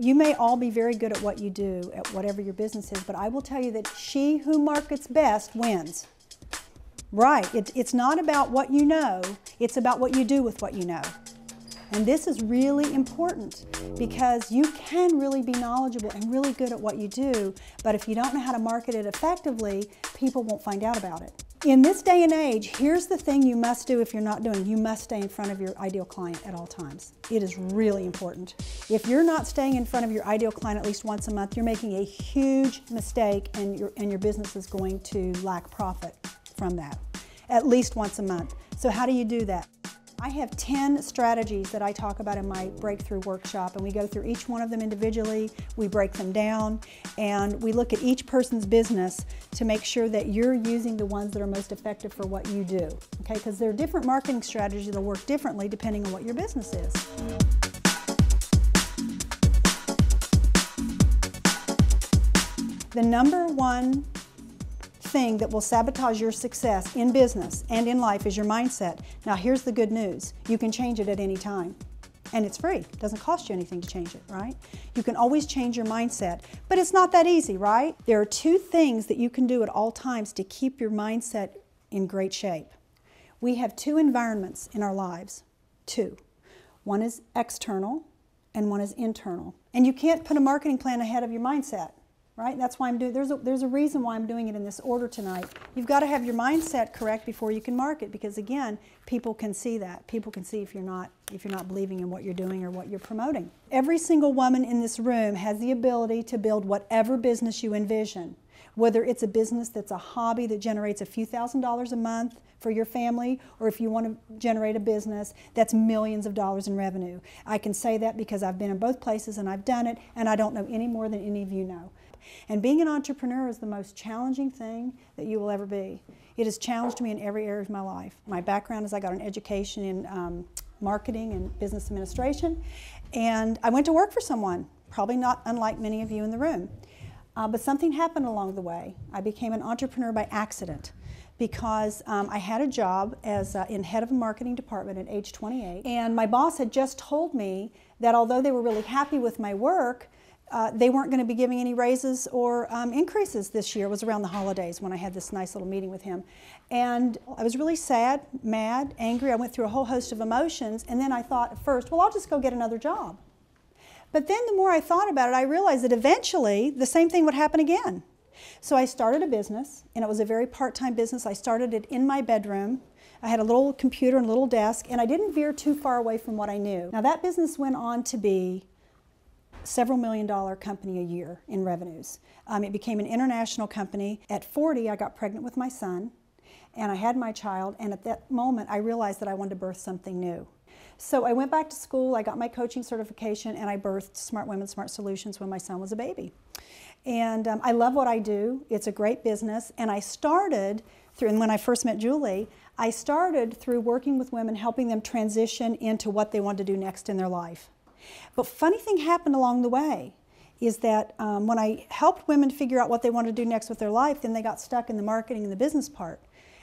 You may all be very good at what you do, at whatever your business is, but I will tell you that she who markets best wins. Right, it's not about what you know, it's about what you do with what you know. And this is really important because you can really be knowledgeable and really good at what you do, but if you don't know how to market it effectively, people won't find out about it. In this day and age, here's the thing you must do if you're not doing. You must stay in front of your ideal client at all times. It is really important. If you're not staying in front of your ideal client at least once a month, you're making a huge mistake and your business is going to lack profit from that. At least once a month. So how do you do that? I have 10 strategies that I talk about in my breakthrough workshop, and we go through each one of them individually, we break them down, and we look at each person's business to make sure that you're using the ones that are most effective for what you do. Okay, because there are different marketing strategies that work differently depending on what your business is. The number one thing that will sabotage your success in business and in life is your mindset. Now here's the good news. You can change it at any time. And it's free. It doesn't cost you anything to change it, right? You can always change your mindset, but it's not that easy, right? There are two things that you can do at all times to keep your mindset in great shape. We have two environments in our lives, two. One is external and one is internal. And you can't put a marketing plan ahead of your mindset. Right? That's why I'm doing, there's a reason why I'm doing it in this order tonight. You've got to have your mindset correct before you can market, because again, people can see that. People can see if you're not believing in what you're doing or what you're promoting. Every single woman in this room has the ability to build whatever business you envision. Whether it's a business that's a hobby that generates a few $1,000s a month for your family, or if you want to generate a business that's millions of dollars in revenue. I can say that because I've been in both places and I've done it, and I don't know any more than any of you know. And being an entrepreneur is the most challenging thing that you will ever be. It has challenged me in every area of my life. My background is I got an education in marketing and business administration, and I went to work for someone, probably not unlike many of you in the room. But something happened along the way. I became an entrepreneur by accident because I had a job as in head of a marketing department at age 28, and my boss had just told me that although they were really happy with my work, they weren't going to be giving any raises or increases this year. It was around the holidays when I had this nice little meeting with him. And I was really sad, mad, angry. I went through a whole host of emotions, and then I thought at first, well, I'll just go get another job. But then the more I thought about it, I realized that eventually the same thing would happen again. So I started a business, and it was a very part-time business. I started it in my bedroom. I had a little computer and a little desk, and I didn't veer too far away from what I knew. Now that business went on to be several $1-million company a year in revenues. It became an international company. At 40, I got pregnant with my son, and I had my child, and at that moment, I realized that I wanted to birth something new. So I went back to school, I got my coaching certification, and I birthed Smart Women, Smart Solutions when my son was a baby. And I love what I do. It's a great business, and I started through, and when I first met Julie, I started through working with women, helping them transition into what they wanted to do next in their life. But funny thing happened along the way is that when I helped women figure out what they wanted to do next with their life, then they got stuck in the marketing and the business part.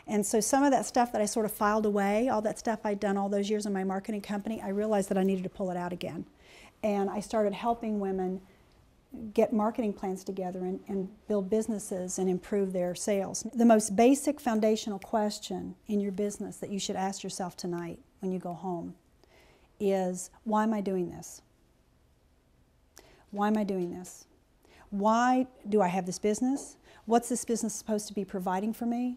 And so some of that stuff that I sort of filed away, all that stuff I'd done all those years in my marketing company, I realized that I needed to pull it out again. And I started helping women get marketing plans together and build businesses and improve their sales. The most basic foundational question in your business that you should ask yourself tonight when you go home is, why am I doing this? Why am I doing this? Why do I have this business? What's this business supposed to be providing for me?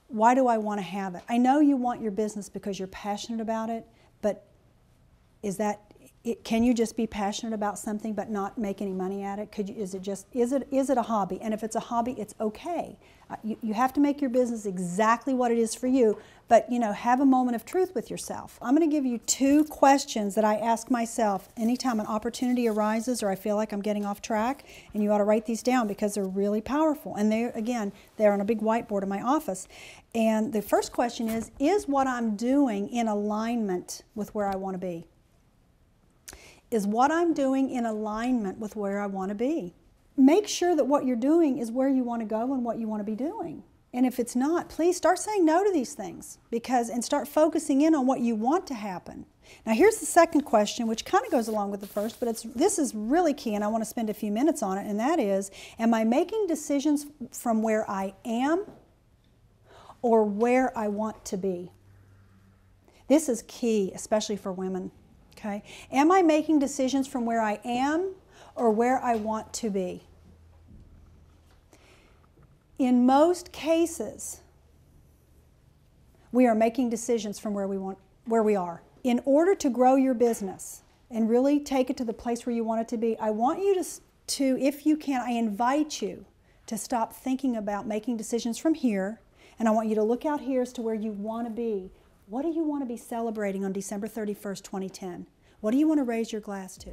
Why do I want to have it? I know you want your business because you're passionate about it, but can you just be passionate about something but not make any money at it? Is it a hobby? And if it's a hobby, it's okay. You have to make your business exactly what it is for you, but have a moment of truth with yourself. I'm going to give you 2 questions that I ask myself anytime an opportunity arises or I feel like I'm getting off track, and you ought to write these down because they're really powerful. And they're on a big whiteboard in my office. And the first question is what I'm doing in alignment with where I want to be? Is what I'm doing in alignment with where I want to be? Make sure that what you're doing is where you want to go and what you want to be doing. And if it's not, please start saying no to these things and start focusing in on what you want to happen. Now here's the second question, which kind of goes along with the first, but this is really key, and I want to spend a few minutes on it, and that is, am I making decisions from where I am or where I want to be? This is key, especially for women, okay? Am I making decisions from where I am or where I want to be? In most cases, we are making decisions from where we are. In order to grow your business and really take it to the place where you want it to be, I want you to, if you can, I invite you to stop thinking about making decisions from here, and I want you to look out here as to where you want to be. What do you want to be celebrating on December 31st, 2010? What do you want to raise your glass to?